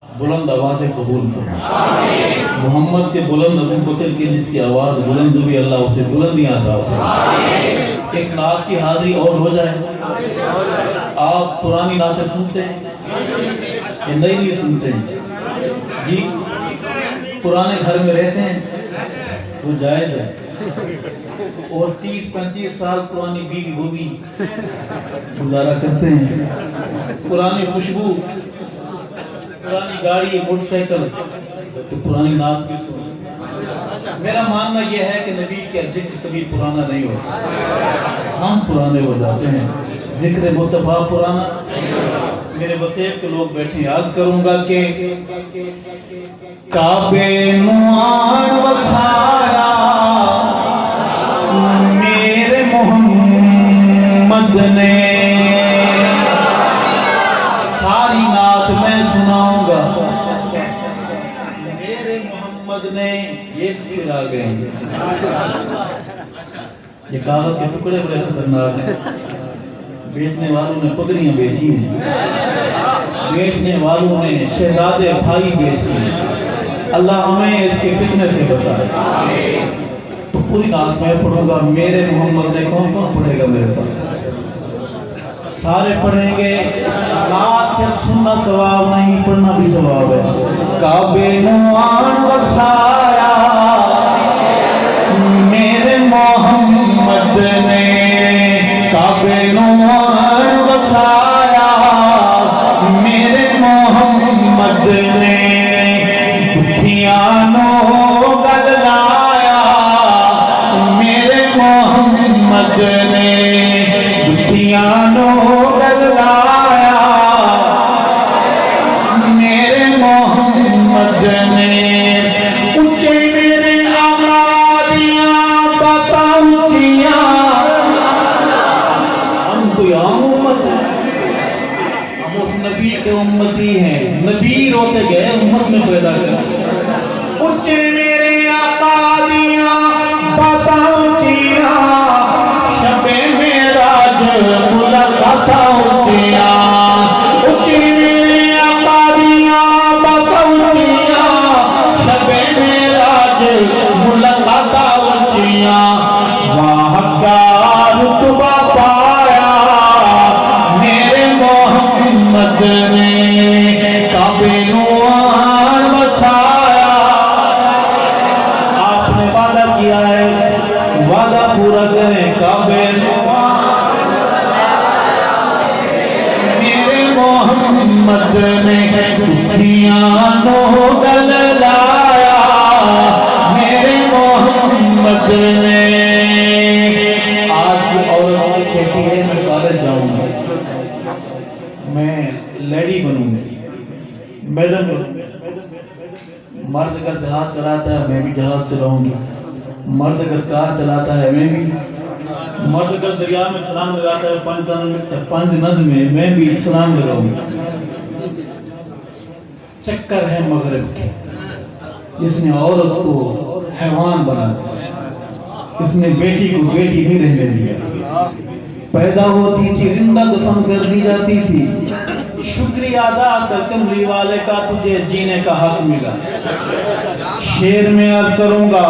बुलंद आवाज़ कबूल फरमा। मोहम्मद के बुलंद अबू बकर की जिसकी आवाज़ बुलंद हुई, अल्लाह उसे बुलंदियाँ अता फरमा। एक नात की हाजिरी और हो जाए। आप पुरानी नातें सुनते हैं या नहीं सुनते हैं जी? पुराने घर में रहते हैं वो जायज़ है, और 30-35 साल पुरानी बीवी वो भी गुजारा करते हैं। पुरानी खुशबू, पुरानी गाड़ी, मोटरसाइकिल, तो पुरानी नात भी सुनो। मेरा मानना यह है कि नबी का जिक्र कभी पुराना नहीं होता, हम पुराने हो जाते हैं। जिक्र मुस्तफ़ा पुराना। मेरे वसेब के लोग बैठे, याद करूंगा कि काबे नुआन वसाया मेरे मोहम्मद ने। सारी नात मैं सुनाऊंगा, मेरे मोहम्मद ने। ये फिर आ गए, ये कागज के टुकड़े बड़े खतरनाक हैं। बेचने वालों ने पगड़ियां बेची हैं, बेचने वालों ने शहजादे भाई बेच दिए। अल्लाह हमें इसके फितने से बचाए। तो पूरी नात में पढ़ूंगा, मेरे मोहम्मद ने। कौन कौन पढ़ेगा मेरे साथ? सारे पढ़ेंगे। नात सिर्फ सुनना सवाब नहीं, पढ़ना भी सवाब है। काबे नुआन वसाया मेरे मोहम्मद ने, काबे नुआन वसाया मेरे मोहम्मद ने। दुखियानो गल लाया मेरे मोहम्मद ने, दुखियानो गल लाया मेरे मोहम्मद ने। ऊंचे मेरे आबादियां बातां ऊंचियां, हम तो आम उम्मत है, हम उस नबी के उम्मती हैं। नबी रोते गए, उम्मत में पैदा कर। ऊंचे मेरे आबादियां बातां ऊंचियां, शबे मेराज मुलाकातां ऊंचियां। ऊंचे मेरे आबादियां बातां ऊंचियां, शबे मेराज मुलाकातां ऊंचियां। वहाँ का रुतबा पाया मेरे मोहम्मद ने, काबे नुआन वसाया। आपने वादा किया है, वादा पूरा करें। काबे नुआन वसाया मेरे मोहम्मद ने, दुखियानो गल लाया मेरे मोहम्मद ने। आज की औरत कहती है मैं कॉलेज जाऊंगा, मैं लेडी बनूंगी। मैडम, मर्द अगर जहाज चलाता है मैं भी जहाज चलाऊंगी, मर्द अगर कार चलाता है मैं भी, मर्द अगर दरिया में छलांग लगाता है पंज नद में मैं भी छलांग लगाऊंगी। चक्कर है मगरिब के, जिसने औरत को हैवान बना दिया, इसने बेटी को बेटी नहीं रहने दिया। पैदा होती थी जिंदा दफन कर दी जाती थी। शुक्रिया अदा कर कमली वाले का, तुझे जीने का हक मिला। शेर में अर्ज करूंगा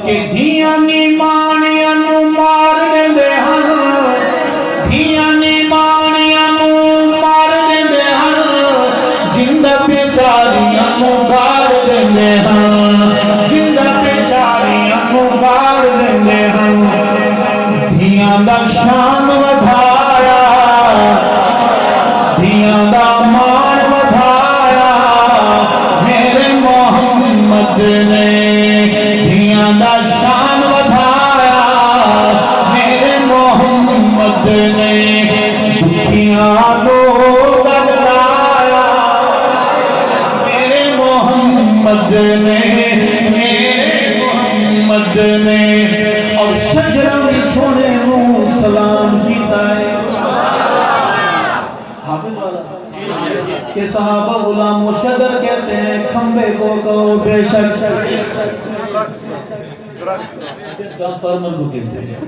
कि धिया नी माणिया नू मार देंदे हन, धिया नी माणिया नू मार देंदे हन, जिंदा बेचारियां नू गाड़ देंदे हन, जिंदा बेचारियां नू गाड़ देंदे हन। धिया दा शान वधाया, धिया दा मान वधाया मेरे मोहम्मद ने, धिया दा शान वधाया मेरे मोहम्मद ने। दुखियानो गल लाया मेरे मोहम्मद ने, मेरे मोहम्मद ने। और शजरा भी सोने नू सलाम कीता है। हाफिज वाला के सहाबा गुलाम मुशद्दद कहते हैं, खंबे को कहो बेशक, ट्रांसफार्मर को कहते हैं।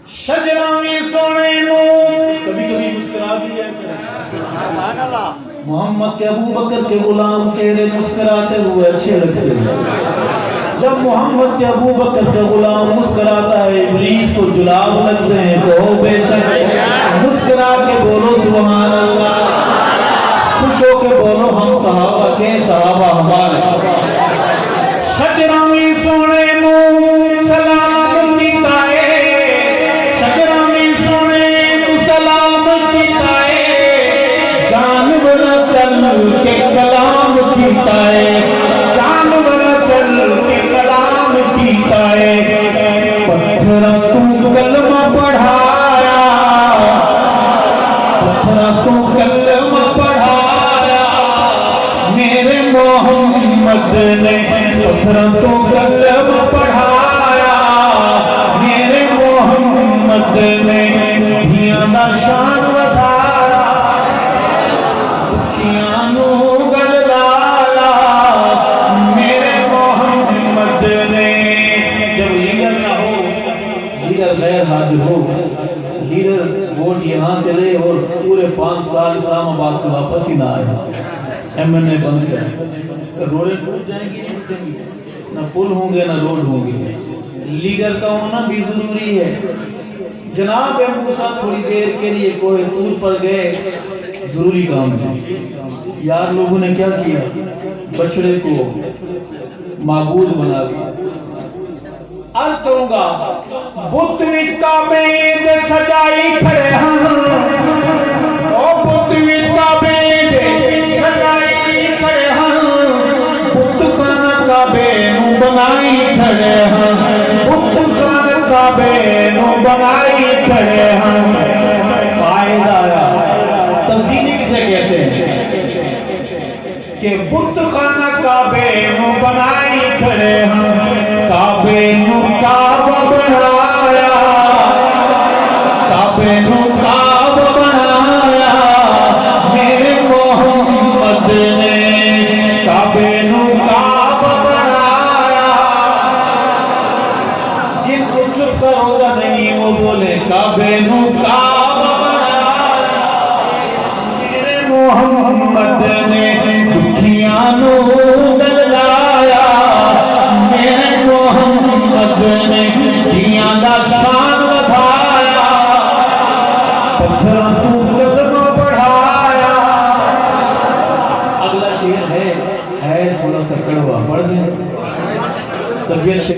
शजरावी सोने नो कभी कभी मुस्कुरा भी है। मोहम्मद के अबू बकर के गुलाम चेहरे मुस्कुराते हुए अच्छे लगते हैं। जब मोहम्मद के अबू बकर का गुलाम मुस्कुराता है इब्लीस को जुलाब लगते हैं। कहो बेशक, मुस्कुरा के बोलो सुभान अल्लाह, खुश हो के बोलो हम सहाबा के सहाबा हमारे। शजरावी सोने नो सलाम कीताए, शजरावी सोने नु सलाम कीताए, जानवर चल के कलाम कीताए, जानवर चल के कलाम कीताए। पत्थर तू कलमा पढ़ाया, पत्थर तू कलमा पढ़ाया मेरे मोहम्मद ने, पत्थर तू कलमा पढ़ाया मेरे मोहम्मद ने। दुखियां दा शान वधाया, दुखियां नू गल लाया मेरे मोहम्मद ने। जब लीडर ना हो, लीडर गैर हाजिर हो, लीडर वोट यहाँ चले और पूरे 5 साल इस्लामाबाद से वापस ही ना आए, एमएनए बंद कर, रोडें टूट जाएंगी, ना पुल होंगे ना रोड होंगे। लीडर का होना भी जरूरी है। जनाब मूसा थोड़ी देर के लिए कोई दूर पर गए जरूरी काम से। यार लोगों ने क्या किया, बछड़े को माबूद बना दिया। अर्ज करूंगा, बुत विच काबे दे सजाई खड़े हैं, ओ बुत विच काबे दे सजाई खड़े हैं, बुत खाना काबे नू बनाई खड़े हैं, बुत खाना काबे नू बनाई खड़े हैं। फायदा तब्दीली किसे कहते हैं कि बुत खाना काबे नू बनाई खड़े हैं, काबे नू काबा बनाया, काबे नू काबा बनाया मेरे मोहम्मद ने, काबे नू काबा बनाया। जिनको चुप का रोजा नहीं वो बोले काबे नू काबा बनाया मेरे मोहम्मद ने। दुखियां नू गल लाया मेरे मोहम्मद ने, दियां दा शान वधाया, पत्थर तू कलमा पढ़ाया। अगला शेर है थोड़ा सा कड़वा, पढ़ दें तबीयत से।